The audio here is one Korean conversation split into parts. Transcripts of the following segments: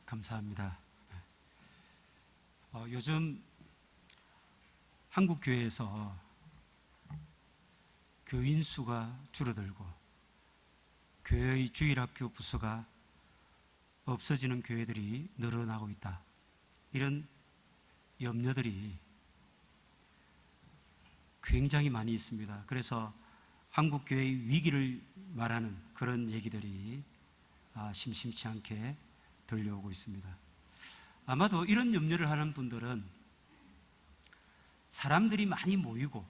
감사합니다. 요즘 한국 교회에서 교인 수가 줄어들고 교회의 주일학교 부서가 없어지는 교회들이 늘어나고 있다. 이런 염려들이 굉장히 많이 있습니다. 그래서 한국 교회의 위기를 말하는 그런 얘기들이 심심치 않게 들려오고 있습니다. 아마도 이런 염려를 하는 분들은 사람들이 많이 모이고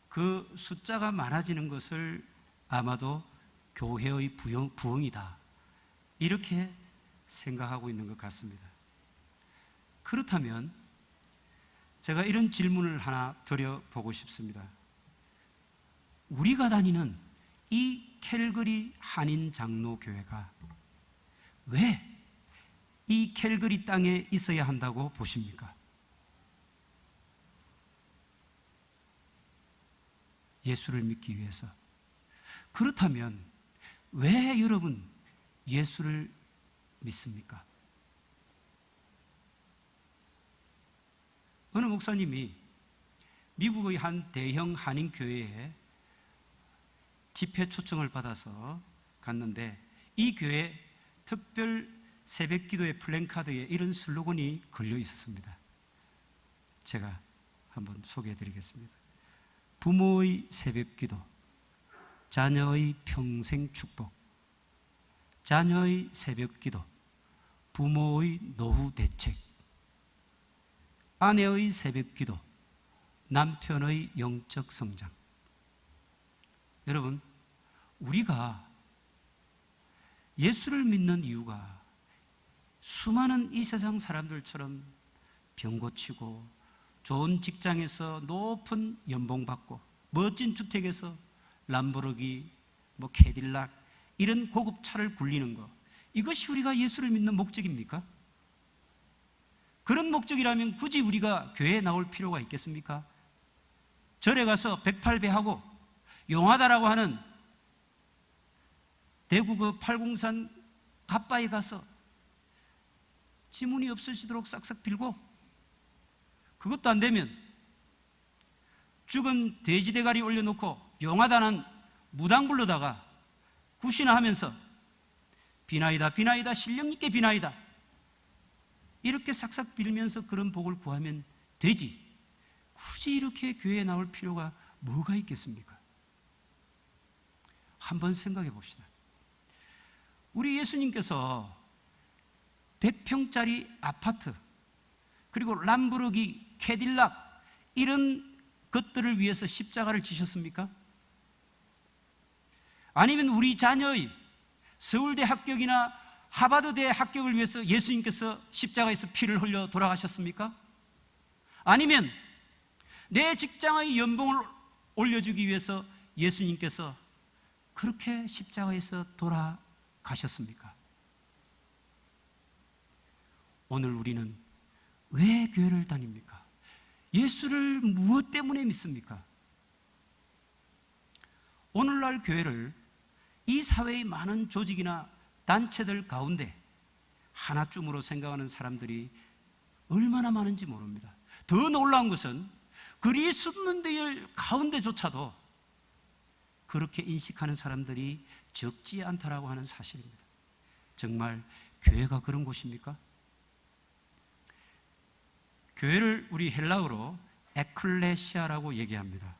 그 숫자가 많아지는 것을 아마도 교회의 부흥이다, 이렇게 생각하고 있는 것 같습니다. 그렇다면 제가 이런 질문을 하나 드려보고 싶습니다. 우리가 다니는 이 캘거리 한인 장로교회가 왜 이 캘거리 땅에 있어야 한다고 보십니까? 예수를 믿기 위해서. 그렇다면 왜 여러분 예수를 믿습니까? 어느 목사님이 미국의 한 대형 한인교회에 집회 초청을 받아서 갔는데, 이 교회 특별 새벽기도의 플랜카드에 이런 슬로건이 걸려 있었습니다. 제가 한번 소개해 드리겠습니다. 부모의 새벽기도, 자녀의 평생 축복. 자녀의 새벽기도, 부모의 노후 대책. 아내의 새벽기도, 남편의 영적 성장. 여러분, 우리가 예수를 믿는 이유가 수많은 이 세상 사람들처럼 병 고치고 좋은 직장에서 높은 연봉 받고 멋진 주택에서 람보르기, 캐딜락 이런 고급 차를 굴리는 것, 이것이 우리가 예수를 믿는 목적입니까? 그런 목적이라면 굳이 우리가 교회에 나올 필요가 있겠습니까? 절에 가서 108배하고 용하다라고 하는 대구 그 팔공산 갓바에 가서 지문이 없으시도록 싹싹 빌고, 그것도 안 되면 죽은 돼지 대가리 올려놓고 용하다는 무당 불러다가 굿이나 하면서 비나이다 비나이다 신령님께 비나이다 이렇게 싹싹 빌면서 그런 복을 구하면 되지, 굳이 이렇게 교회에 나올 필요가 뭐가 있겠습니까? 한번 생각해 봅시다. 우리 예수님께서 100평짜리 아파트, 그리고 람보르기, 캐딜락 이런 것들을 위해서 십자가를 지셨습니까? 아니면 우리 자녀의 서울대 합격이나 하버드대 합격을 위해서 예수님께서 십자가에서 피를 흘려 돌아가셨습니까? 아니면 내 직장의 연봉을 올려주기 위해서 예수님께서 그렇게 십자가에서 돌아가셨습니까? 오늘 우리는 왜 교회를 다닙니까? 예수를 무엇 때문에 믿습니까? 오늘날 교회를 이 사회의 많은 조직이나 단체들 가운데 하나쯤으로 생각하는 사람들이 얼마나 많은지 모릅니다. 더 놀라운 것은 그리스도인들 가운데조차도 그렇게 인식하는 사람들이 적지 않다라고 하는 사실입니다. 정말 교회가 그런 곳입니까? 교회를 우리 헬라어로 에클레시아라고 얘기합니다.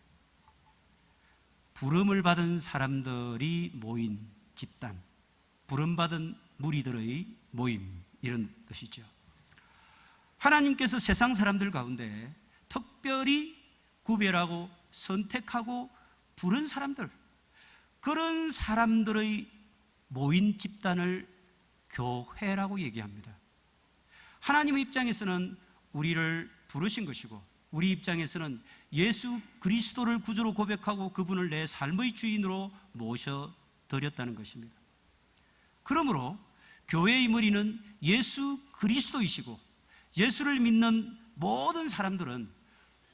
부름을 받은 사람들이 모인 집단, 부름받은 무리들의 모임, 이런 뜻이죠. 하나님께서 세상 사람들 가운데 특별히 구별하고 선택하고 부른 사람들, 그런 사람들의 모인 집단을 교회라고 얘기합니다. 하나님의 입장에서는 우리를 부르신 것이고, 우리 입장에서는 예수 그리스도를 구주로 고백하고 그분을 내 삶의 주인으로 모셔드렸다는 것입니다. 그러므로 교회의 머리는 예수 그리스도이시고, 예수를 믿는 모든 사람들은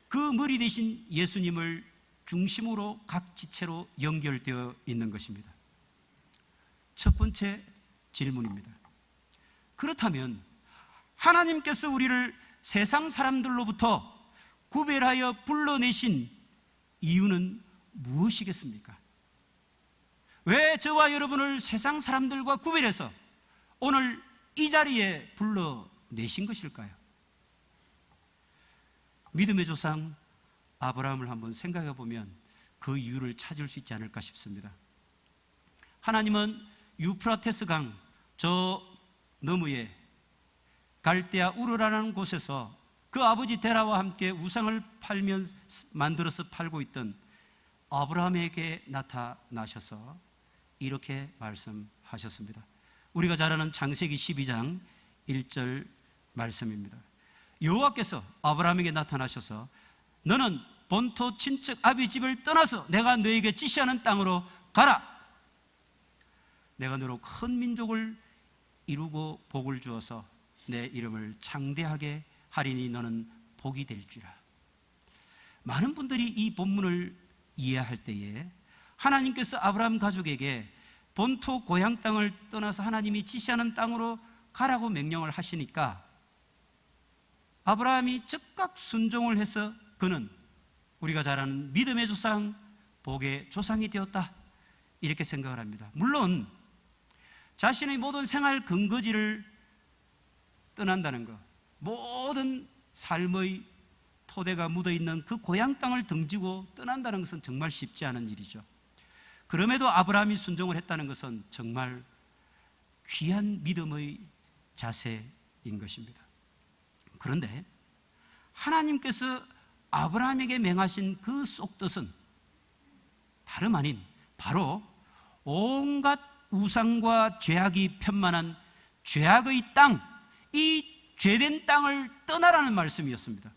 그 머리 대신 예수님을 중심으로 각 지체로 연결되어 있는 것입니다. 첫 번째 질문입니다. 그렇다면 하나님께서 우리를 세상 사람들로부터 구별하여 불러내신 이유는 무엇이겠습니까? 왜 저와 여러분을 세상 사람들과 구별해서 오늘 이 자리에 불러내신 것일까요? 믿음의 조상 아브라함을 한번 생각해 보면 그 이유를 찾을 수 있지 않을까 싶습니다. 하나님은 유프라테스 강 저 너머에 갈대아 우르라는 곳에서 그 아버지 데라와 함께 우상을 만들어서 팔고 있던 아브라함에게 나타나셔서 이렇게 말씀하셨습니다. 우리가 잘 아는 창세기 12장 1절 말씀입니다. 여호와께서 아브라함에게 나타나셔서 너는 본토 친척 아비 집을 떠나서 내가 너에게 지시하는 땅으로 가라. 내가 너로 큰 민족을 이루고 복을 주어서 내 이름을 창대하게 하리니 너는 복이 될지라. 많은 분들이 이 본문을 이해할 때에 하나님께서 아브라함 가족에게 본토 고향 땅을 떠나서 하나님이 지시하는 땅으로 가라고 명령을 하시니까 아브라함이 즉각 순종을 해서 그는 우리가 잘 아는 믿음의 조상, 복의 조상이 되었다, 이렇게 생각을 합니다. 물론 자신의 모든 생활 근거지를 떠난다는 것, 모든 삶의 토대가 묻어있는 그 고향 땅을 등지고 떠난다는 것은 정말 쉽지 않은 일이죠. 그럼에도 아브라함이 순종을 했다는 것은 정말 귀한 믿음의 자세인 것입니다. 그런데 하나님께서 아브라함에게 맹하신 그 쏙뜻은 다름 아닌 바로 온갖 우상과 죄악이 편만한 죄악의 땅, 이 죄된 땅을 떠나라는 말씀이었습니다.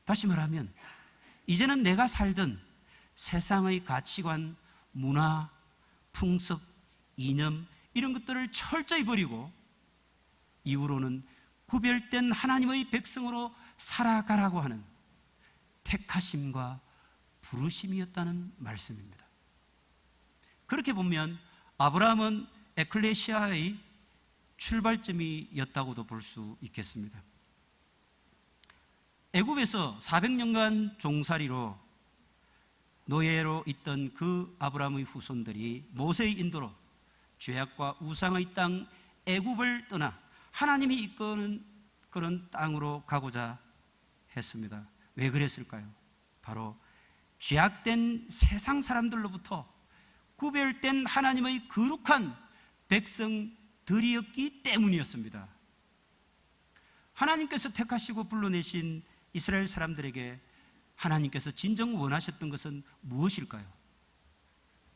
다시 말하면 이제는 내가 살던 세상의 가치관, 문화, 풍습, 이념 이런 것들을 철저히 버리고 이후로는 구별된 하나님의 백성으로 살아가라고 하는 택하심과 부르심이었다는 말씀입니다. 그렇게 보면 아브라함은 에클레시아의 출발점이었다고도 볼 수 있겠습니다. 애굽에서 400년간 종살이로 노예로 있던 그 아브라함의 후손들이 모세의 인도로 죄악과 우상의 땅 애굽을 떠나 하나님이 이끄는 그런 땅으로 가고자 했습니다. 왜 그랬을까요? 바로 죄악된 세상 사람들로부터 구별된 하나님의 거룩한 백성들이었기 때문이었습니다. 하나님께서 택하시고 불러내신 이스라엘 사람들에게 하나님께서 진정 원하셨던 것은 무엇일까요?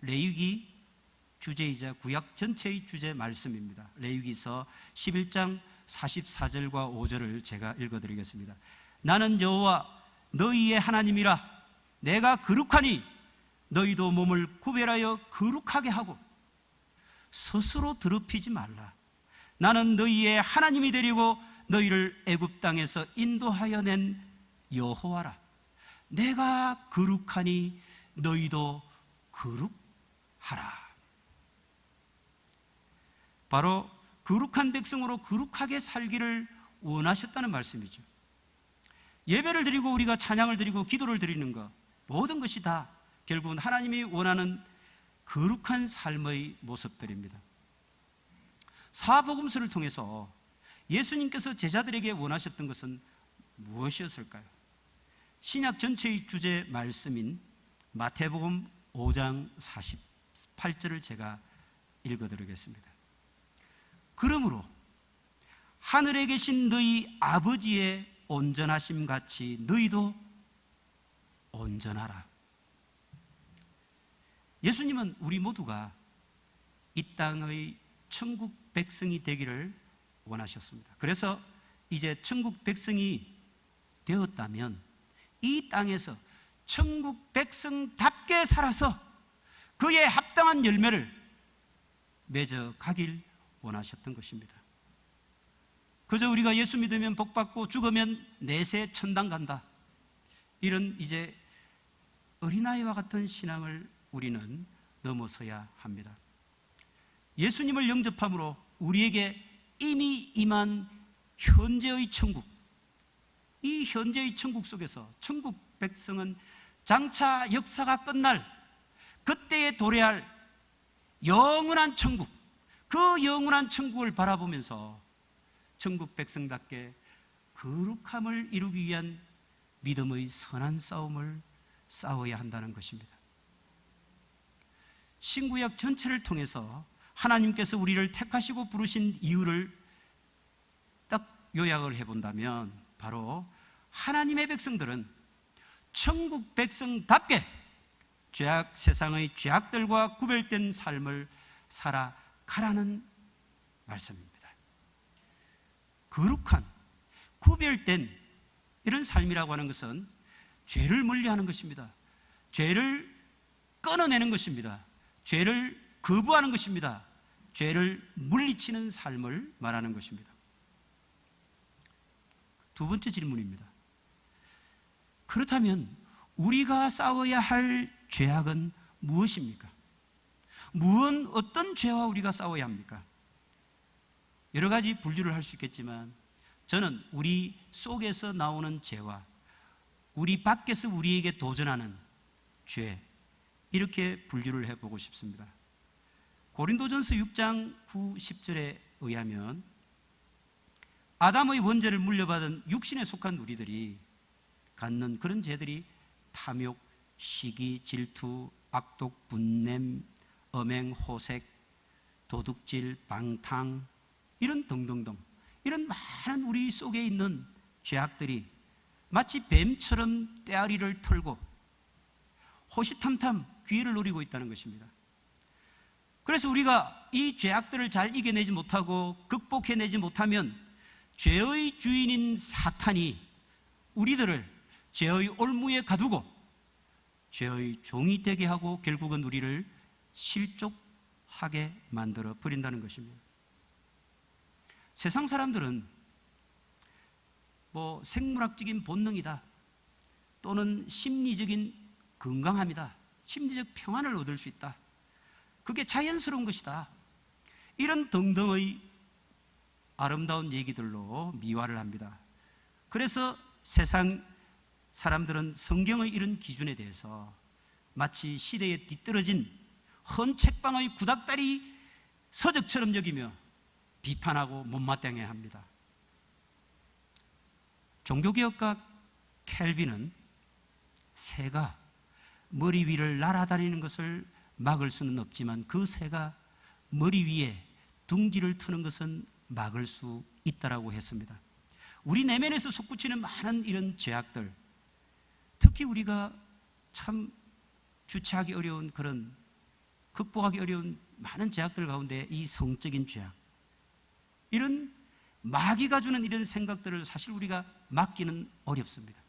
레위기 주제이자 구약 전체의 주제 말씀입니다. 레위기서 11장 44절과 5절을 제가 읽어드리겠습니다. 나는 여호와 너희의 하나님이라. 내가 거룩하니 너희도 몸을 구별하여 거룩하게 하고 스스로 더럽히지 말라. 나는 너희의 하나님이 되리고 너희를 애굽 땅에서 인도하여 낸 여호와라. 내가 거룩하니 너희도 거룩하라. 바로 거룩한 백성으로 거룩하게 살기를 원하셨다는 말씀이죠. 예배를 드리고 우리가 찬양을 드리고 기도를 드리는 것, 모든 것이 다 결국은 하나님이 원하는 거룩한 삶의 모습들입니다. 사복음서를 통해서 예수님께서 제자들에게 원하셨던 것은 무엇이었을까요? 신약 전체의 주제 말씀인 마태복음 5장 48절을 제가 읽어드리겠습니다. 그러므로 하늘에 계신 너희 아버지의 온전하심 같이 너희도 온전하라. 예수님은 우리 모두가 이 땅의 천국 백성이 되기를 원하셨습니다. 그래서 이제 천국 백성이 되었다면 이 땅에서 천국 백성답게 살아서 그에 합당한 열매를 맺어 가길 원하셨던 것입니다. 그저 우리가 예수 믿으면 복받고 죽으면 내세 천당 간다, 이런 이제 어린아이와 같은 신앙을 우리는 넘어서야 합니다. 예수님을 영접함으로 우리에게 이미 임한 현재의 천국, 이 현재의 천국 속에서 천국 백성은 장차 역사가 끝날 그때에 도래할 영원한 천국, 그 영원한 천국을 바라보면서 천국 백성답게 거룩함을 이루기 위한 믿음의 선한 싸움을 싸워야 한다는 것입니다. 신구약 전체를 통해서 하나님께서 우리를 택하시고 부르신 이유를 딱 요약을 해본다면 바로 하나님의 백성들은 천국 백성답게 세상의 죄악들과 구별된 삶을 살아가라는 말씀입니다. 거룩한, 구별된 이런 삶이라고 하는 것은 죄를 멀리하는 것입니다. 죄를 끊어내는 것입니다. 죄를 거부하는 것입니다. 죄를 물리치는 삶을 말하는 것입니다. 두 번째 질문입니다. 그렇다면 우리가 싸워야 할 죄악은 무엇입니까? 어떤 죄와 우리가 싸워야 합니까? 여러 가지 분류를 할 수 있겠지만 저는 우리 속에서 나오는 죄와 우리 밖에서 우리에게 도전하는 죄, 이렇게 분류를 해보고 싶습니다. 고린도전서 6장 9, 10절에 의하면 아담의 원죄를 물려받은 육신에 속한 우리들이 갖는 그런 죄들이 탐욕, 시기, 질투, 악독, 분냄, 엄행, 호색, 도둑질, 방탕, 이런 등등등, 이런 많은 우리 속에 있는 죄악들이 마치 뱀처럼 떼아리를 털고 호시탐탐 기회를 노리고 있다는 것입니다. 그래서 우리가 이 죄악들을 잘 이겨내지 못하고 극복해내지 못하면 죄의 주인인 사탄이 우리들을 죄의 올무에 가두고 죄의 종이 되게 하고 결국은 우리를 실족하게 만들어 버린다는 것입니다. 세상 사람들은 생물학적인 본능이다, 또는 심리적인 건강함이다, 심리적 평안을 얻을 수 있다, 그게 자연스러운 것이다, 이런 등등의 아름다운 얘기들로 미화를 합니다. 그래서 세상 사람들은 성경의 이런 기준에 대해서 마치 시대에 뒤떨어진 헌 책방의 구닥다리 서적처럼 여기며 비판하고 못마땅해 합니다. 종교개혁가 켈빈은 새가 머리 위를 날아다니는 것을 막을 수는 없지만 그 새가 머리 위에 둥지를 트는 것은 막을 수 있다라고 했습니다. 우리 내면에서 솟구치는 많은 이런 죄악들, 특히 우리가 참 주체하기 어려운 그런 극복하기 어려운 많은 죄악들 가운데 이 성적인 죄악, 이런 마귀가 주는 이런 생각들을 사실 우리가 막기는 어렵습니다.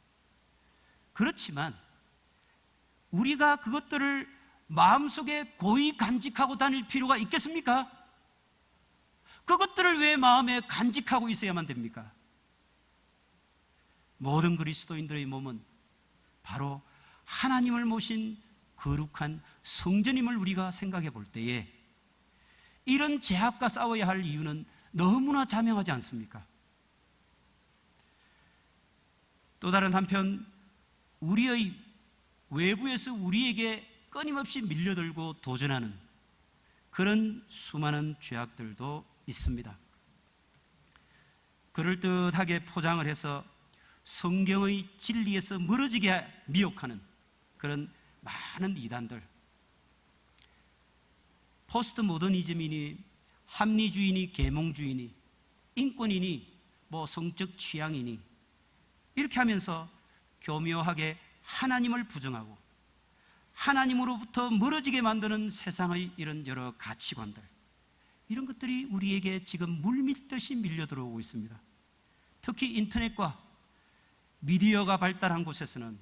그렇지만 우리가 그것들을 마음속에 고이 간직하고 다닐 필요가 있겠습니까? 그것들을 왜 마음에 간직하고 있어야만 됩니까? 모든 그리스도인들의 몸은 바로 하나님을 모신 거룩한 성전임을 우리가 생각해 볼 때에 이런 죄악과 싸워야 할 이유는 너무나 자명하지 않습니까? 또 다른 한편 우리의 외부에서 우리에게 끊임없이 밀려들고 도전하는 그런 수많은 죄악들도 있습니다. 그럴듯하게 포장을 해서 성경의 진리에서 멀어지게 미혹하는 그런 많은 이단들, 포스트 모더니즘이니 합리주의니 계몽주의니 인권이니 성적 취향이니 이렇게 하면서 교묘하게 하나님을 부정하고 하나님으로부터 멀어지게 만드는 세상의 이런 여러 가치관들, 이런 것들이 우리에게 지금 물밀듯이 밀려 들어오고 있습니다. 특히 인터넷과 미디어가 발달한 곳에서는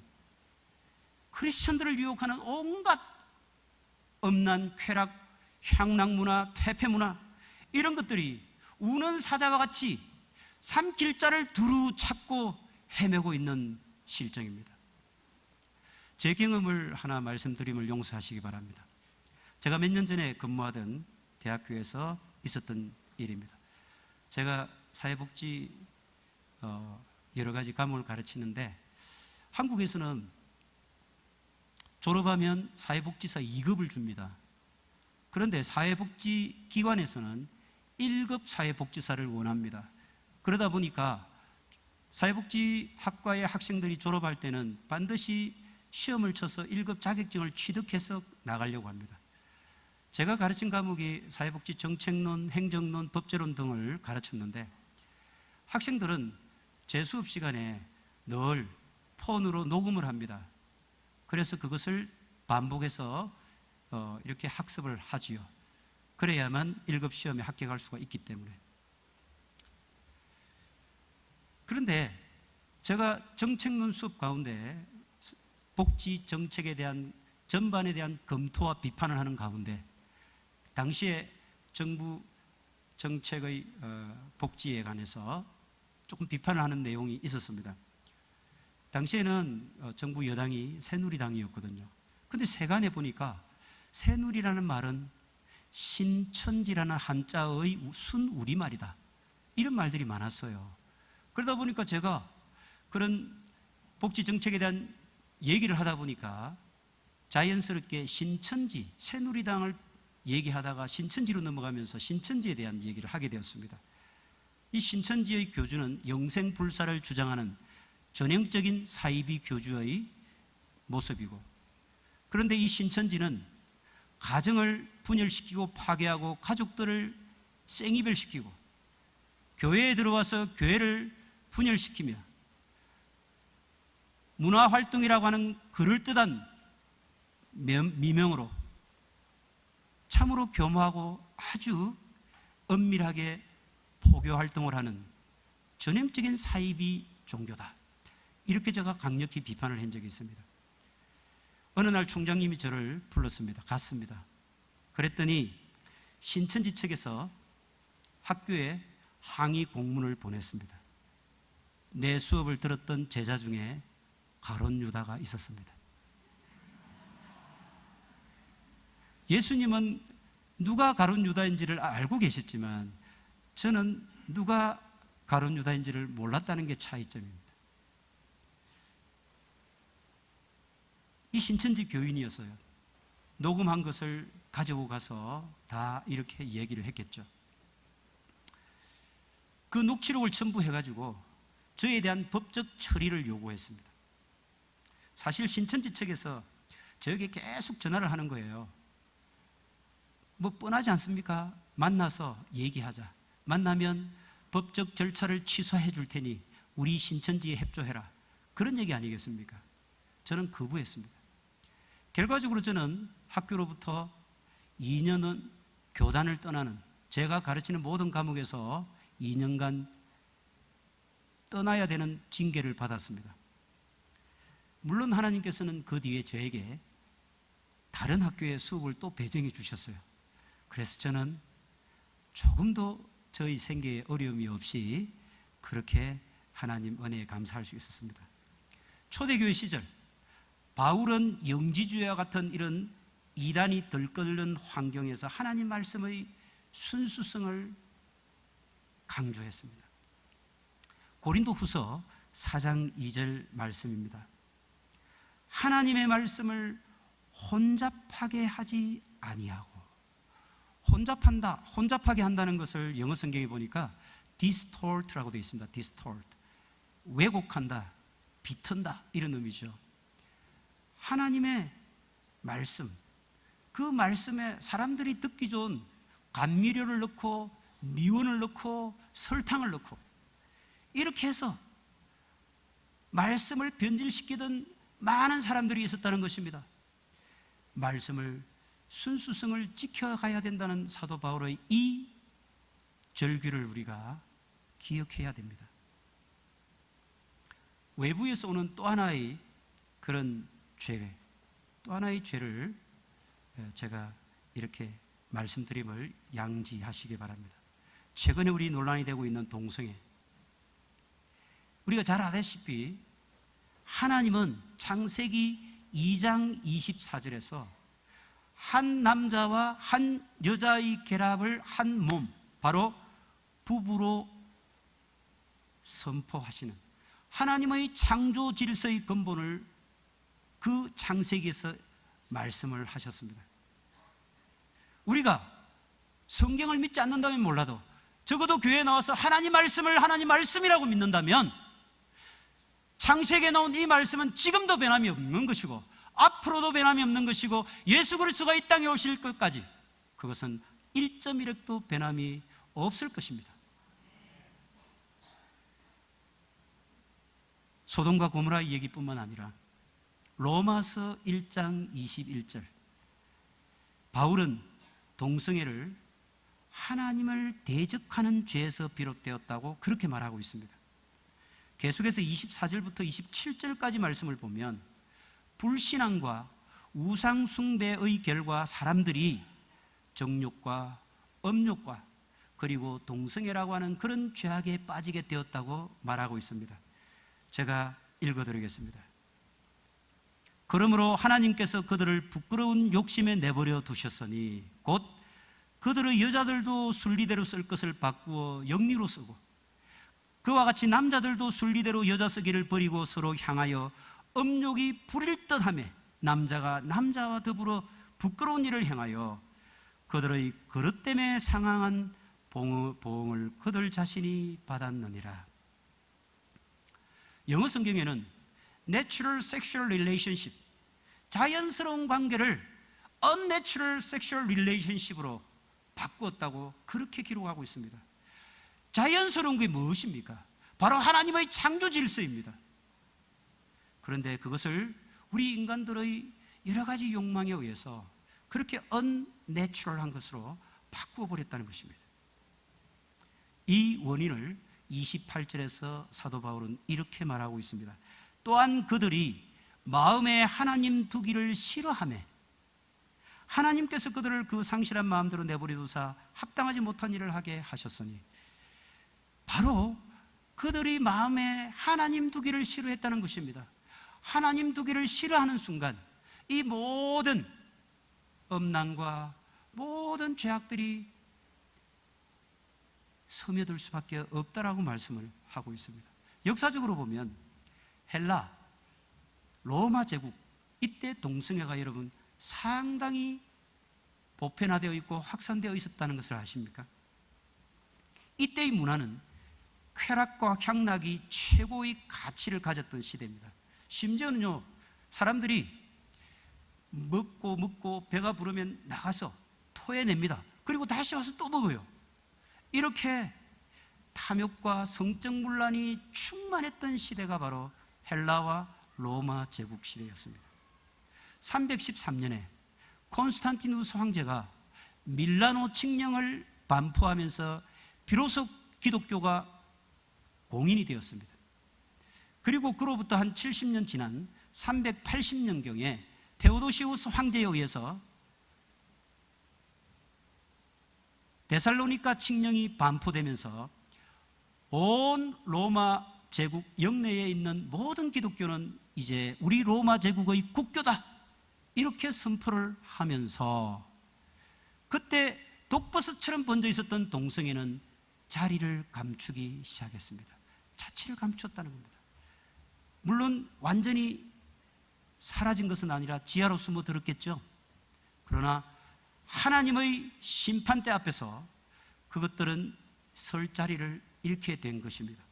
크리스천들을 유혹하는 온갖 음란, 쾌락, 향락문화, 퇴폐문화, 이런 것들이 우는 사자와 같이 삼킬자를 두루 찾고 헤매고 있는 실정입니다. 제 경험을 하나 말씀드림을 용서하시기 바랍니다. 제가 몇 년 전에 근무하던 대학교에서 있었던 일입니다. 제가 사회복지 여러 가지 과목을 가르치는데 한국에서는 졸업하면 사회복지사 2급을 줍니다. 그런데 사회복지기관에서는 1급 사회복지사를 원합니다. 그러다 보니까 사회복지학과의 학생들이 졸업할 때는 반드시 시험을 쳐서 1급 자격증을 취득해서 나가려고 합니다. 제가 가르친 과목이 사회복지 정책론, 행정론, 법제론 등을 가르쳤는데 학생들은 제 수업 시간에 늘 폰으로 녹음을 합니다. 그래서 그것을 반복해서 이렇게 학습을 하지요. 그래야만 1급 시험에 합격할 수가 있기 때문에. 그런데 제가 정책론 수업 가운데 복지 정책에 대한 전반에 대한 검토와 비판을 하는 가운데 당시에 정부 정책의 복지에 관해서 조금 비판을 하는 내용이 있었습니다. 당시에는 정부 여당이 새누리당이었거든요. 그런데 세간에 보니까 새누리라는 말은 신천지라는 한자의 순우리말이다, 이런 말들이 많았어요. 그러다 보니까 제가 그런 복지 정책에 대한 얘기를 하다 보니까 자연스럽게 신천지, 새누리당을 얘기하다가 신천지로 넘어가면서 신천지에 대한 얘기를 하게 되었습니다. 이 신천지의 교주는 영생불사를 주장하는 전형적인 사이비 교주의 모습이고, 그런데 이 신천지는 가정을 분열시키고 파괴하고 가족들을 생이별시키고 교회에 들어와서 교회를 분열시키며 문화활동이라고 하는 그럴듯한 미명으로 참으로 교모하고 아주 은밀하게 포교활동을 하는 전형적인 사이비 종교다, 이렇게 제가 강력히 비판을 한 적이 있습니다. 어느 날 총장님이 저를 불렀습니다. 갔습니다. 그랬더니 신천지 측에서 학교에 항의 공문을 보냈습니다. 내 수업을 들었던 제자 중에 가룟 유다가 있었습니다. 예수님은 누가 가룟 유다인지를 알고 계셨지만 저는 누가 가룟 유다인지를 몰랐다는 게 차이점입니다. 이 신천지 교인이었어요. 녹음한 것을 가지고 가서 다 이렇게 얘기를 했겠죠. 그 녹취록을 첨부해가지고 저에 대한 법적 처리를 요구했습니다. 사실 신천지 측에서 저에게 계속 전화를 하는 거예요. 뭐 뻔하지 않습니까? 만나서 얘기하자. 만나면 법적 절차를 취소해 줄 테니 우리 신천지에 협조해라. 그런 얘기 아니겠습니까? 저는 거부했습니다. 결과적으로 저는 학교로부터 2년은 교단을 떠나는, 제가 가르치는 모든 과목에서 2년간 떠나야 되는 징계를 받았습니다. 물론 하나님께서는 그 뒤에 저에게 다른 학교의 수업을 또 배정해 주셨어요. 그래서 저는 조금도 저희 생계에 어려움이 없이 그렇게 하나님 은혜에 감사할 수 있었습니다. 초대교회 시절 바울은 영지주의와 같은 이런 이단이 들끓는 환경에서 하나님 말씀의 순수성을 강조했습니다. 고린도후서 4장 2절 말씀입니다. 하나님의 말씀을 혼잡하게 하지 아니하고, 혼잡하게 한다는 것을 영어 성경에 보니까 distort라고 되어 있습니다. distort, 왜곡한다, 비튼다, 이런 의미죠. 하나님의 말씀, 그 말씀에 사람들이 듣기 좋은 감미료를 넣고 미원을 넣고 설탕을 넣고 이렇게 해서 말씀을 변질시키던 많은 사람들이 있었다는 것입니다. 말씀을, 순수성을 지켜가야 된다는 사도 바울의 이 절규를 우리가 기억해야 됩니다. 외부에서 오는 또 하나의 그런 죄, 또 하나의 죄를 제가 이렇게 말씀드림을 양지하시기 바랍니다. 최근에 우리 논란이 되고 있는 동성애, 우리가 잘 아다시피 하나님은 창세기 2장 24절에서 한 남자와 한 여자의 결합을 한 몸, 바로 부부로 선포하시는 하나님의 창조 질서의 근본을 그 창세기에서 말씀을 하셨습니다. 우리가 성경을 믿지 않는다면 몰라도 적어도 교회에 나와서 하나님 말씀을 하나님 말씀이라고 믿는다면 창세기에 나온 이 말씀은 지금도 변함이 없는 것이고 앞으로도 변함이 없는 것이고 예수 그리스도가 이 땅에 오실 것까지 그것은 1.1획도 변함이 없을 것입니다. 소돔과 고모라의 얘기뿐만 아니라 로마서 1장 21절, 바울은 동성애를 하나님을 대적하는 죄에서 비롯되었다고 그렇게 말하고 있습니다. 계속해서 24절부터 27절까지 말씀을 보면 불신앙과 우상숭배의 결과 사람들이 정욕과 음욕과 그리고 동성애라고 하는 그런 죄악에 빠지게 되었다고 말하고 있습니다. 제가 읽어드리겠습니다. 그러므로 하나님께서 그들을 부끄러운 욕심에 내버려 두셨으니 곧 그들의 여자들도 순리대로 쓸 것을 바꾸어 영리로 쓰고 그와 같이 남자들도 순리대로 여자 쓰기를 버리고 서로 향하여 음욕이 부릴 듯하며 남자가 남자와 더불어 부끄러운 일을 행하여 그들의 그릇 때문에 상황한 보응을 그들 자신이 받았느니라. 영어 성경에는 Natural Sexual Relationship, 자연스러운 관계를 Unnatural Sexual Relationship으로 바꾸었다고 그렇게 기록하고 있습니다. 자연스러운 게 무엇입니까? 바로 하나님의 창조 질서입니다. 그런데 그것을 우리 인간들의 여러 가지 욕망에 의해서 그렇게 unnatural한 것으로 바꾸어 버렸다는 것입니다. 이 원인을 28절에서 사도 바울은 이렇게 말하고 있습니다. 또한 그들이 마음에 하나님 두기를 싫어하며 하나님께서 그들을 그 상실한 마음대로 내버려 두사 합당하지 못한 일을 하게 하셨으니, 바로 그들이 마음에 하나님 두기를 싫어했다는 것입니다. 하나님 두기를 싫어하는 순간 이 모든 음란과 모든 죄악들이 스며들 수밖에 없다라고 말씀을 하고 있습니다. 역사적으로 보면 헬라, 로마 제국, 이때 동성애가 여러분 상당히 보편화되어 있고 확산되어 있었다는 것을 아십니까? 이때의 문화는 쾌락과 향락이 최고의 가치를 가졌던 시대입니다. 심지어는요, 사람들이 먹고 배가 부르면 나가서 토해냅니다. 그리고 다시 와서 또 먹어요. 이렇게 탐욕과 성적 문란이 충만했던 시대가 바로 헬라와 로마 제국 시대였습니다. 313년에 콘스탄티누스 황제가 밀라노 칙령을 반포하면서 비로소 기독교가 공인이 되었습니다. 그리고 그로부터 한 70년 지난 380년경에 테오도시우스 황제에 의해서 데살로니가 칙령이 반포되면서 온 로마 제국 영내에 있는 모든 기독교는 이제 우리 로마 제국의 국교다, 이렇게 선포를 하면서 그때 독버섯처럼 번져 있었던 동성애는 자리를 감추기 시작했습니다. 자취를 감추었다는 겁니다. 물론 완전히 사라진 것은 아니라 지하로 숨어들었겠죠. 그러나 하나님의 심판대 앞에서 그것들은 설 자리를 잃게 된 것입니다.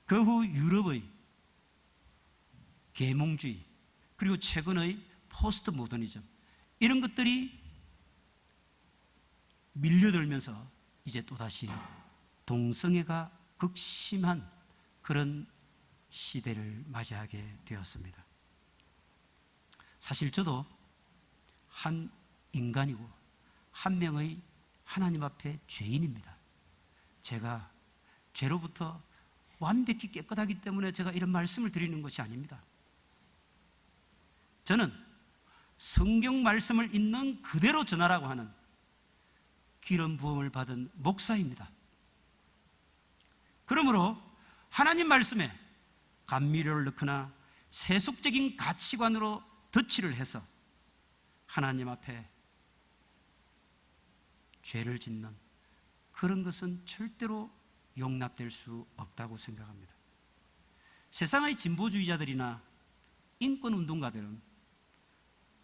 그 후 유럽의 계몽주의, 그리고 최근의 포스트 모더니즘, 이런 것들이 밀려들면서 이제 또다시 동성애가 극심한 그런 시대를 맞이하게 되었습니다. 사실 저도 한 인간이고 한 명의 하나님 앞에 죄인입니다. 제가 죄로부터 완벽히 깨끗하기 때문에 제가 이런 말씀을 드리는 것이 아닙니다. 저는 성경 말씀을 있는 그대로 전하라고 하는 기름 부음을 받은 목사입니다. 그러므로 하나님 말씀에 감미료를 넣거나 세속적인 가치관으로 덧칠을 해서 하나님 앞에 죄를 짓는 그런 것은 절대로 용납될 수 없다고 생각합니다. 세상의 진보주의자들이나 인권운동가들은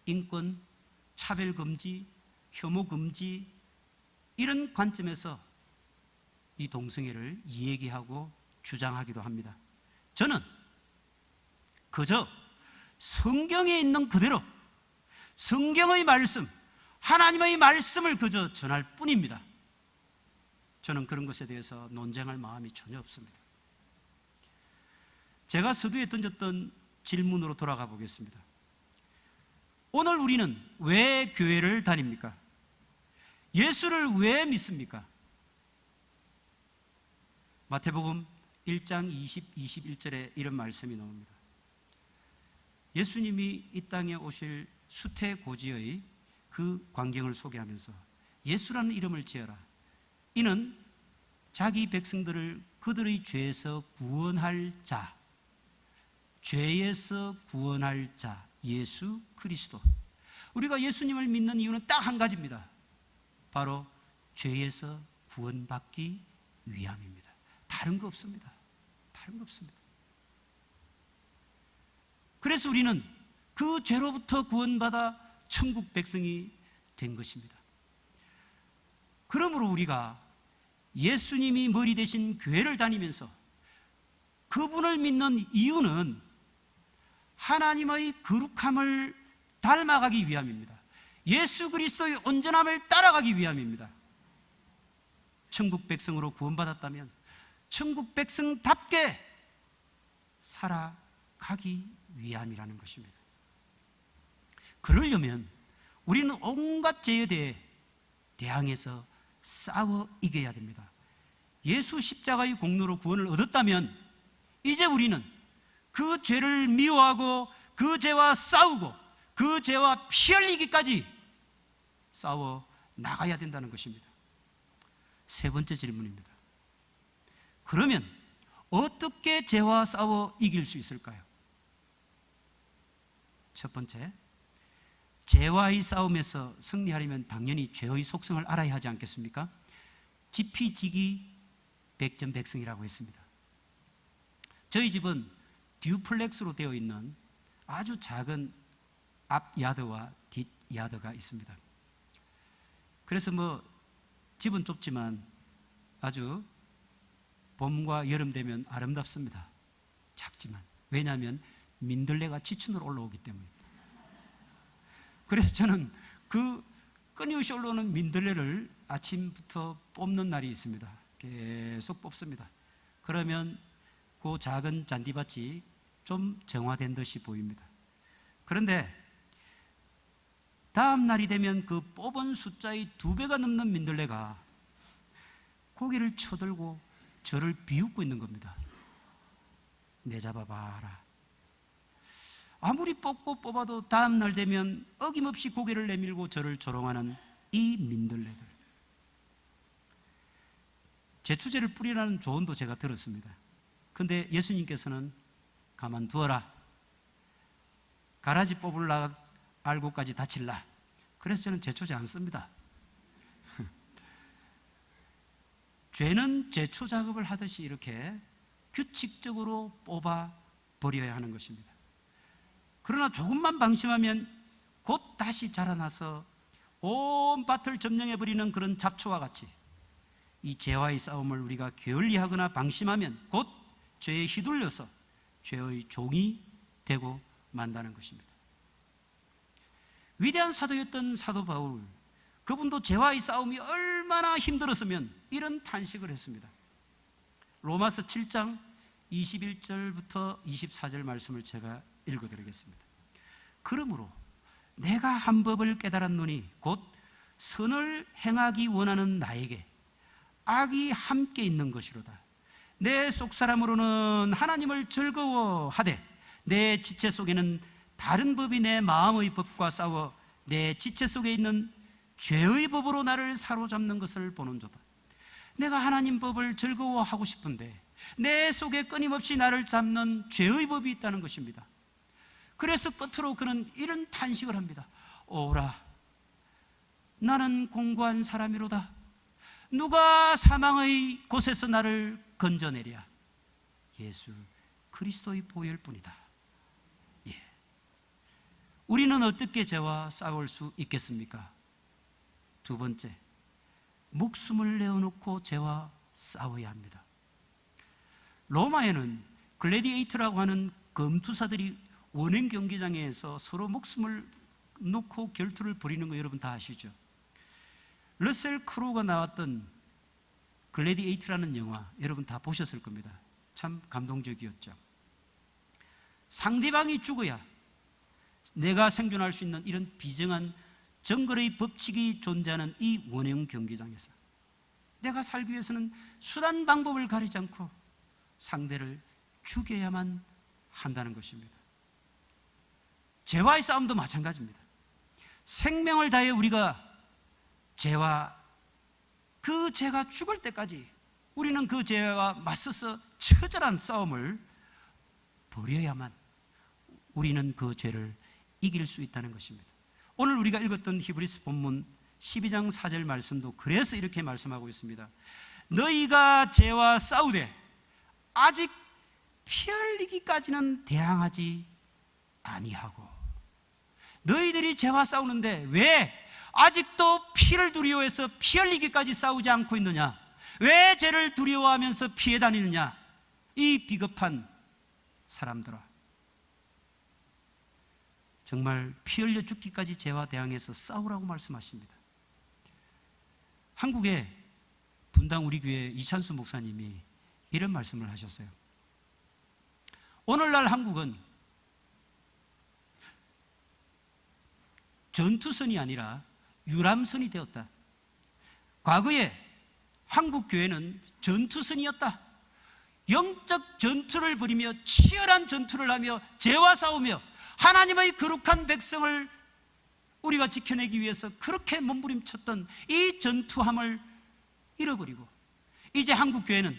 인권, 차별금지, 혐오금지 이런 관점에서 이 동성애를 이야기하고 주장하기도 합니다. 저는 그저 성경에 있는 그대로 성경의 말씀, 하나님의 말씀을 그저 전할 뿐입니다. 저는 그런 것에 대해서 논쟁할 마음이 전혀 없습니다. 제가 서두에 던졌던 질문으로 돌아가 보겠습니다. 오늘 우리는 왜 교회를 다닙니까? 예수를 왜 믿습니까? 마태복음 1장 20, 21절에 이런 말씀이 나옵니다. 예수님이 이 땅에 오실 수태고지의 그 광경을 소개하면서 예수라는 이름을 지어라. 이는 자기 백성들을 그들의 죄에서 구원할 자, 죄에서 구원할 자, 예수 그리스도. 우리가 예수님을 믿는 이유는 딱 한 가지입니다. 바로 죄에서 구원받기 위함입니다. 다른 거 없습니다. 다른 거 없습니다. 그래서 우리는 그 죄로부터 구원받아 천국 백성이 된 것입니다. 그러므로 우리가 예수님이 머리 대신 교회를 다니면서 그분을 믿는 이유는 하나님의 거룩함을 닮아가기 위함입니다. 예수 그리스도의 온전함을 따라가기 위함입니다. 천국 백성으로 구원받았다면 천국 백성답게 살아가기 위함이라는 것입니다. 그러려면 우리는 온갖 죄에 대해 대항해서 싸워 이겨야 됩니다. 예수 십자가의 공로로 구원을 얻었다면 이제 우리는 그 죄를 미워하고 그 죄와 싸우고 그 죄와 피 흘리기까지 싸워 나가야 된다는 것입니다. 세 번째 질문입니다. 그러면 어떻게 죄와 싸워 이길 수 있을까요? 첫 번째, 죄와의 싸움에서 승리하려면 당연히 죄의 속성을 알아야 하지 않겠습니까? 지피지기 백전백승이라고 했습니다. 저희 집은 듀플렉스로 되어 있는 아주 작은 앞 야드와 뒷 야드가 있습니다. 그래서 집은 좁지만 아주 봄과 여름 되면 아름답습니다. 작지만. 왜냐하면 민들레가 지천으로 올라오기 때문입니다. 그래서 저는 그 끊임없이 올라오는 민들레를 아침부터 뽑는 날이 있습니다. 계속 뽑습니다. 그러면 그 작은 잔디밭이 좀 정화된 듯이 보입니다. 그런데 다음 날이 되면 그 뽑은 숫자의 2배가 넘는 민들레가 고개를 쳐들고 저를 비웃고 있는 겁니다. 내잡아봐라. 아무리 뽑고 뽑아도 다음 날 되면 어김없이 고개를 내밀고 저를 조롱하는 이 민들레들. 제추제를 뿌리라는 조언도 제가 들었습니다. 근데 예수님께서는 가만두어라. 가라지 뽑을라 알고까지 다칠라. 그래서 저는 제초제 안 씁니다. 죄는 제초 작업을 하듯이 이렇게 규칙적으로 뽑아 버려야 하는 것입니다. 그러나 조금만 방심하면 곧 다시 자라나서 온 밭을 점령해버리는 그런 잡초와 같이 이 죄와의 싸움을 우리가 게을리하거나 방심하면 곧 죄에 휘둘려서 죄의 종이 되고 만다는 것입니다. 위대한 사도였던 사도 바울, 그분도 죄와의 싸움이 얼마나 힘들었으면 이런 탄식을 했습니다. 로마서 7장 21절부터 24절 말씀을 제가 읽어드리겠습니다. 그러므로 내가 한 법을 깨달았노니 곧 선을 행하기 원하는 나에게 악이 함께 있는 것이로다. 내 속사람으로는 하나님을 즐거워하되 내 지체 속에는 다른 법이 내 마음의 법과 싸워 내 지체 속에 있는 죄의 법으로 나를 사로잡는 것을 보는도다. 내가 하나님 법을 즐거워하고 싶은데 내 속에 끊임없이 나를 잡는 죄의 법이 있다는 것입니다. 그래서 끝으로 그는 이런 탄식을 합니다. 오라, 나는 공고한 사람이로다. 누가 사망의 곳에서 나를 건져내랴? 예수 그리스도의 보혈 뿐이다. 예. 우리는 어떻게 죄와 싸울 수 있겠습니까? 두 번째, 목숨을 내어놓고 죄와 싸워야 합니다. 로마에는 글래디에이터라고 하는 검투사들이 원행 경기장에서 서로 목숨을 놓고 결투를 벌이는 거 여러분 다 아시죠? 러셀 크로우가 나왔던 글래디에이터라는 영화 여러분 다 보셨을 겁니다. 참 감동적이었죠. 상대방이 죽어야 내가 생존할 수 있는 이런 비정한 정글의 법칙이 존재하는 이 원형 경기장에서 내가 살기 위해서는 수단 방법을 가리지 않고 상대를 죽여야만 한다는 것입니다. 죄와의 싸움도 마찬가지입니다. 생명을 다해 우리가 죄와 그 죄가 죽을 때까지 우리는 그 죄와 맞서서 처절한 싸움을 벌여야만 우리는 그 죄를 이길 수 있다는 것입니다. 오늘 우리가 읽었던 히브리서 본문 12장 4절 말씀도 그래서 이렇게 말씀하고 있습니다. 너희가 죄와 싸우되 아직 피 흘리기까지는 대항하지 아니하고. 너희들이 죄와 싸우는데 왜 아직도 피를 두려워해서 피 흘리기까지 싸우지 않고 있느냐? 왜 죄를 두려워하면서 피해 다니느냐? 이 비겁한 사람들아, 정말 피 흘려 죽기까지 죄와 대항해서 싸우라고 말씀하십니다. 한국의 분당 우리 교회 이찬수 목사님이 이런 말씀을 하셨어요. 오늘날 한국은 전투선이 아니라 유람선이 되었다. 과거에 한국 교회는 전투선이었다. 영적 전투를 벌이며 치열한 전투를 하며 죄와 싸우며 하나님의 거룩한 백성을 우리가 지켜내기 위해서 그렇게 몸부림쳤던 이 전투함을 잃어버리고 이제 한국 교회는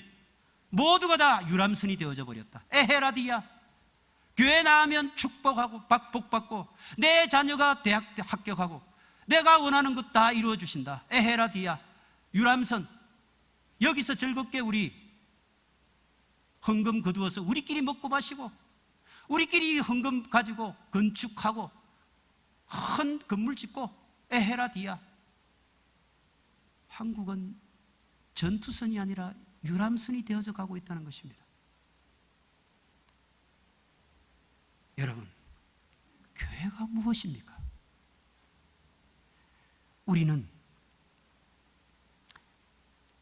모두가 다 유람선이 되어져 버렸다. 에헤라디야, 교회 나오면 축복하고 복받고 내 자녀가 대학 합격하고 내가 원하는 것 다 이루어 주신다. 에헤라디야, 유람선. 여기서 즐겁게 우리 헌금 거두어서 우리끼리 먹고 마시고 우리끼리 헌금 가지고 건축하고 큰 건물 짓고 에헤라디야. 한국은 전투선이 아니라 유람선이 되어져 가고 있다는 것입니다. 여러분, 교회가 무엇입니까? 우리는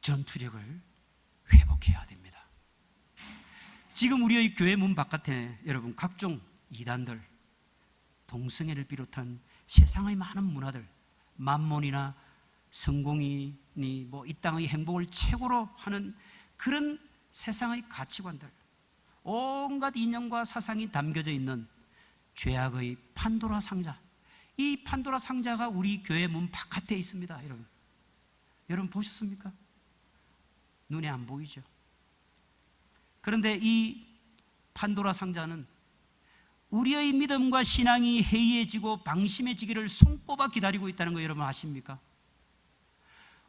전투력을 회복해야 됩니다. 지금 우리의 교회 문 바깥에 여러분 각종 이단들, 동성애를 비롯한 세상의 많은 문화들, 만몬이나 성공이니 뭐 이 땅의 행복을 최고로 하는 그런 세상의 가치관들, 온갖 이념과 사상이 담겨져 있는 죄악의 판도라 상자, 이 판도라 상자가 우리 교회 문 바깥에 있습니다. 여러분 보셨습니까? 눈에 안 보이죠? 그런데 이 판도라 상자는 우리의 믿음과 신앙이 해이해지고 방심해지기를 손꼽아 기다리고 있다는 거 여러분 아십니까?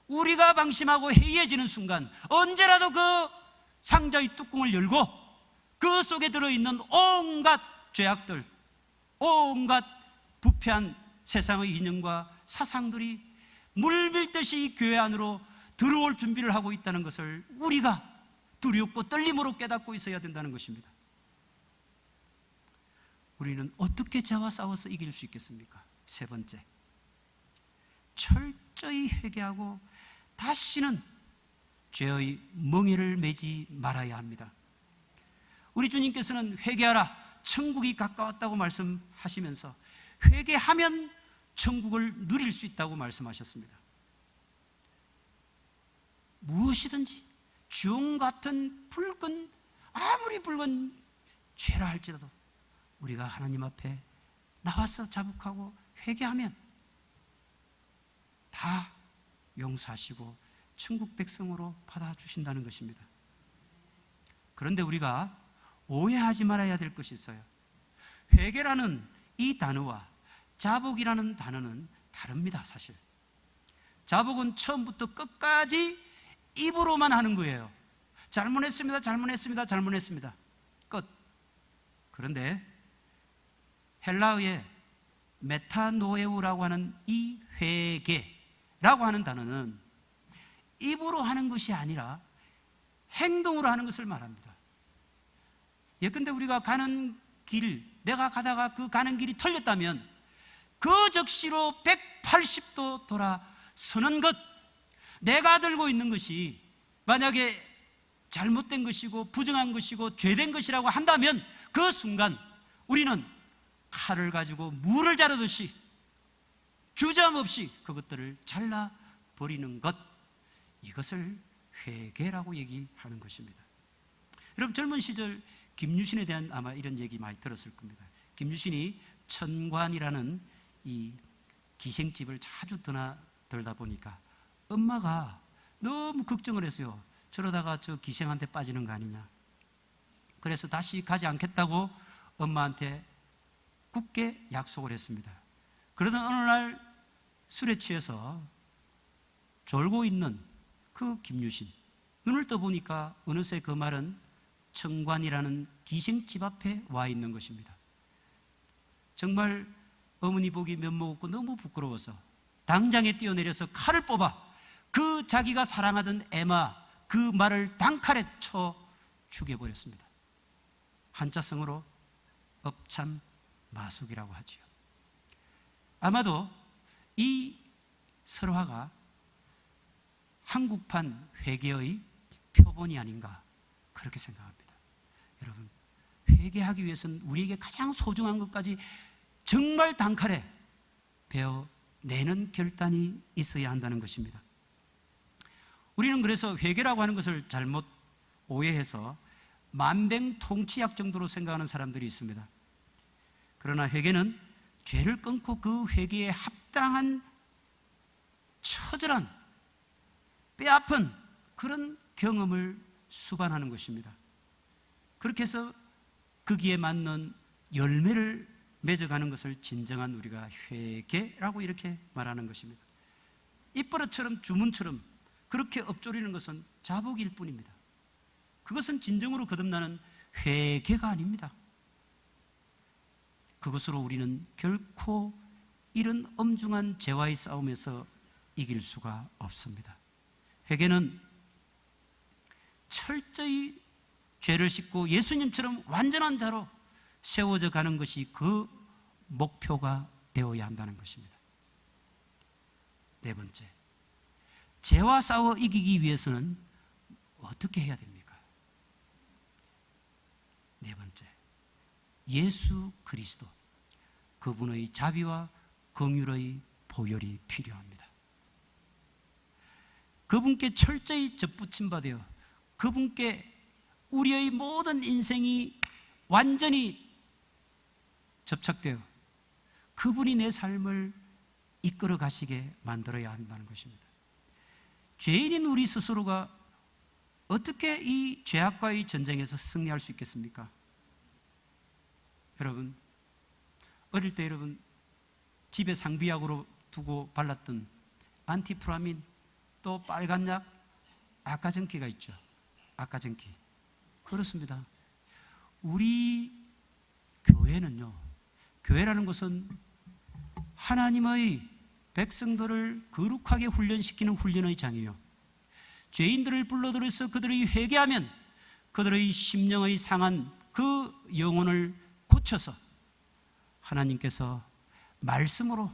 우리가 방심하고 해이해지는 순간 언제라도 그 상자의 뚜껑을 열고 그 속에 들어있는 온갖 죄악들, 온갖 부패한 세상의 이념과 사상들이 물밀듯이 이 교회 안으로 들어올 준비를 하고 있다는 것을 우리가 두렵고 떨림으로 깨닫고 있어야 된다는 것입니다. 우리는 어떻게 죄와 싸워서 이길 수 있겠습니까? 세 번째, 철저히 회개하고 다시는 죄의 멍에를 매지 말아야 합니다. 우리 주님께서는 회개하라, 천국이 가까웠다고 말씀하시면서 회개하면 천국을 누릴 수 있다고 말씀하셨습니다. 무엇이든지 주홍 같은 붉은, 아무리 붉은 죄라 할지라도 우리가 하나님 앞에 나와서 자복하고 회개하면 다 용서하시고 천국 백성으로 받아주신다는 것입니다. 그런데 우리가 오해하지 말아야 될 것이 있어요. 회개라는 이 단어와 자복이라는 단어는 다릅니다. 사실 자복은 처음부터 끝까지 입으로만 하는 거예요. 잘못했습니다, 잘못했습니다, 잘못했습니다, 끝. 그런데 헬라어의 메타노에우라고 하는 이 회개라고 하는 단어는 입으로 하는 것이 아니라 행동으로 하는 것을 말합니다. 예컨대 우리가 가는 길, 내가 가다가 그 가는 길이 틀렸다면 그 적시로 180도 돌아서는 것, 내가 들고 있는 것이 만약에 잘못된 것이고 부정한 것이고 죄된 것이라고 한다면 그 순간 우리는 칼을 가지고 무를 자르듯이 주저함없이 그것들을 잘라버리는 것, 이것을 회개라고 얘기하는 것입니다. 여러분, 젊은 시절 김유신에 대한 아마 이런 얘기 많이 들었을 겁니다. 김유신이 천관이라는 이 기생집을 자주 드나들다 보니까 엄마가 너무 걱정을 했어요. 저러다가 저 기생한테 빠지는 거 아니냐. 그래서 다시 가지 않겠다고 엄마한테 굳게 약속을 했습니다. 그러던 어느 날 술에 취해서 졸고 있는 그 김유신, 눈을 떠보니까 어느새 그 말은 천관이라는 기생집 앞에 와 있는 것입니다. 정말 어머니 보기 면목 없고 너무 부끄러워서 당장에 뛰어내려서 칼을 뽑아 그 자기가 사랑하던 에마, 그 말을 단칼에 쳐 죽여버렸습니다. 한자성어로 업참마숙이라고 하지요. 아마도 이 설화가 한국판 회개의 표본이 아닌가 그렇게 생각합니다. 여러분, 회개하기 위해서는 우리에게 가장 소중한 것까지 정말 단칼에 베어내는 결단이 있어야 한다는 것입니다. 우리는 그래서 회개라고 하는 것을 잘못 오해해서 만병통치약 정도로 생각하는 사람들이 있습니다. 그러나 회개는 죄를 끊고 그 회개에 합당한 처절한 뼈아픈 그런 경험을 수반하는 것입니다. 그렇게 해서 거기에 맞는 열매를 맺어가는 것을 진정한 우리가 회개라고 이렇게 말하는 것입니다. 입버릇처럼 주문처럼 그렇게 엎조리는 것은 자복일 뿐입니다. 그것은 진정으로 거듭나는 회개가 아닙니다. 그것으로 우리는 결코 이런 엄중한 죄와의 싸움에서 이길 수가 없습니다. 회개는 철저히 죄를 씻고 예수님처럼 완전한 자로 세워져 가는 것이 그 목표가 되어야 한다는 것입니다. 네 번째, 죄와 싸워 이기기 위해서는 어떻게 해야 됩니까? 네 번째, 예수 그리스도, 그분의 자비와 긍휼의 보혈이 필요합니다. 그분께 철저히 접붙임받아요. 그분께 우리의 모든 인생이 완전히 접착되어 그분이 내 삶을 이끌어 가시게 만들어야 한다는 것입니다. 죄인인 우리 스스로가 어떻게 이 죄악과의 전쟁에서 승리할 수 있겠습니까? 여러분, 어릴 때 여러분 집에 상비약으로 두고 발랐던 안티프라민, 또 빨간 약 아까전기가 있죠. 아까전기. 그렇습니다. 우리 교회는요, 교회라는 것은 하나님의 백성들을 거룩하게 훈련시키는 훈련의 장이에요. 죄인들을 불러들여서 그들이 회개하면 그들의 심령의 상한 그 영혼을 고쳐서 하나님께서 말씀으로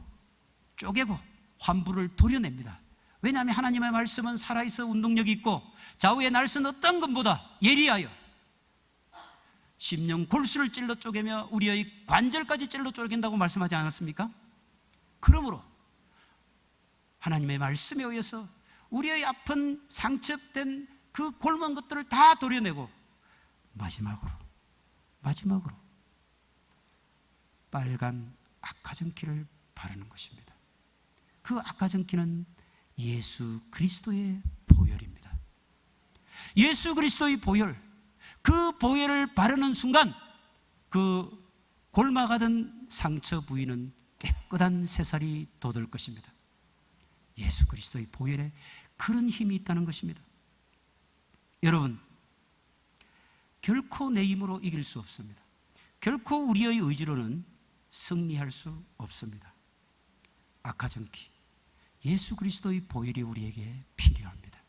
쪼개고 환부를 도려냅니다. 왜냐하면 하나님의 말씀은 살아있어 운동력이 있고 좌우의 날선 어떤 것보다 예리하여 심령 골수를 찔러 쪼개며 우리의 관절까지 찔러 쪼갠다고 말씀하지 않았습니까? 그러므로 하나님의 말씀에 의해서 우리의 아픈 상처된 그 골먼 것들을 다 도려내고 마지막으로 빨간 아카전키를 바르는 것입니다. 그 아카전키는 예수 그리스도의 보혈입니다. 예수 그리스도의 보혈, 그 보혈을 바르는 순간 그 골마가던 상처 부위는 깨끗한 새살이 돋을 것입니다. 예수 그리스도의 보혈에 그런 힘이 있다는 것입니다. 여러분, 결코 내 힘으로 이길 수 없습니다. 결코 우리의 의지로는 승리할 수 없습니다. 악하정키 예수 그리스도의 보혈이 우리에게 필요합니다.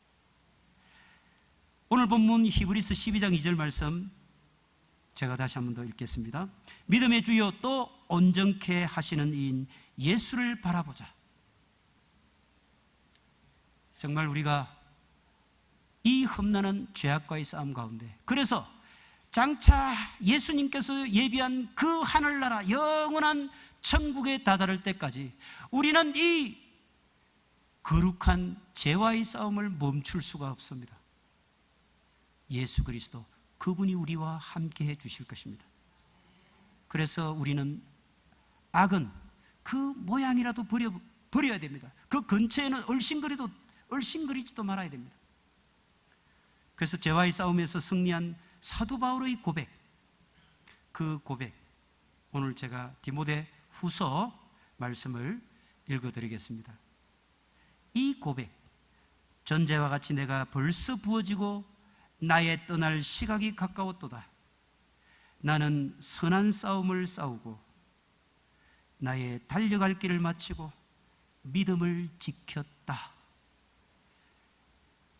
오늘 본문 히브리서 12장 2절 말씀 제가 다시 한 번 더 읽겠습니다. 믿음의 주요 또 온전케 하시는 이인 예수를 바라보자. 정말 우리가 이 험난한 죄악과의 싸움 가운데, 그래서 장차 예수님께서 예비한 그 하늘나라 영원한 천국에 다다를 때까지 우리는 이 거룩한 죄와의 싸움을 멈출 수가 없습니다. 예수 그리스도 그분이 우리와 함께 해 주실 것입니다. 그래서 우리는 악은 그 모양이라도 버려야 됩니다. 그 근처에는 얼씬거리지도 말아야 됩니다. 그래서 죄와의 싸움에서 승리한 사도 바울의 고백, 그 고백, 오늘 제가 디모데 후서 말씀을 읽어드리겠습니다. 이 고백, 전제와 같이 내가 벌써 부어지고 나의 떠날 시각이 가까웠도다. 나는 선한 싸움을 싸우고 나의 달려갈 길을 마치고 믿음을 지켰다.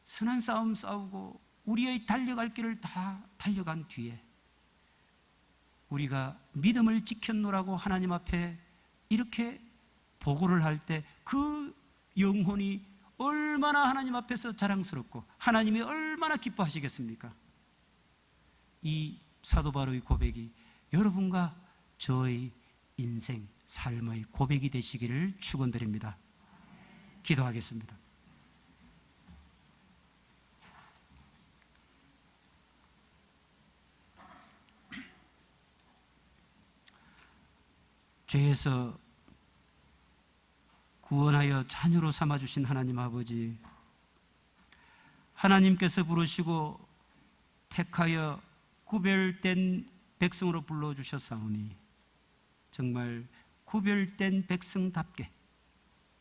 선한 싸움 싸우고 우리의 달려갈 길을 다 달려간 뒤에 우리가 믿음을 지켰노라고 하나님 앞에 이렇게 보고를 할 때 그 영혼이 얼마나 하나님 앞에서 자랑스럽고 하나님이 얼마나 기뻐하시겠습니까? 이 사도 바울의 고백이 여러분과 저의 인생, 삶의 고백이 되시기를 축원드립니다. 기도하겠습니다. 죄에서 구원하여 자녀로 삼아주신 하나님 아버지, 하나님께서 부르시고 택하여 구별된 백성으로 불러주셨사오니 정말 구별된 백성답게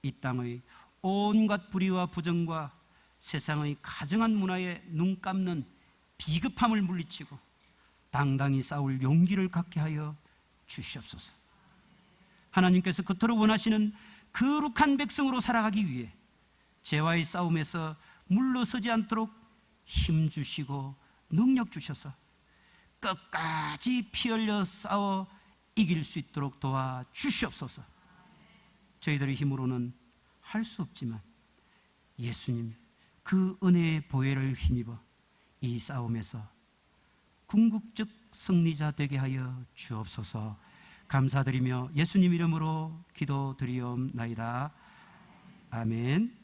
이 땅의 온갖 불의와 부정과 세상의 가증한 문화에 눈 감는 비급함을 물리치고 당당히 싸울 용기를 갖게 하여 주시옵소서. 하나님께서 그토록 원하시는 거룩한 백성으로 살아가기 위해 죄와의 싸움에서 물러서지 않도록 힘 주시고 능력 주셔서 끝까지 피 흘려 싸워 이길 수 있도록 도와주시옵소서. 저희들의 힘으로는 할 수 없지만 예수님 그 은혜의 보혈을 힘입어 이 싸움에서 궁극적 승리자 되게 하여 주옵소서. 감사드리며 예수님 이름으로 기도드리옵나이다. 아멘.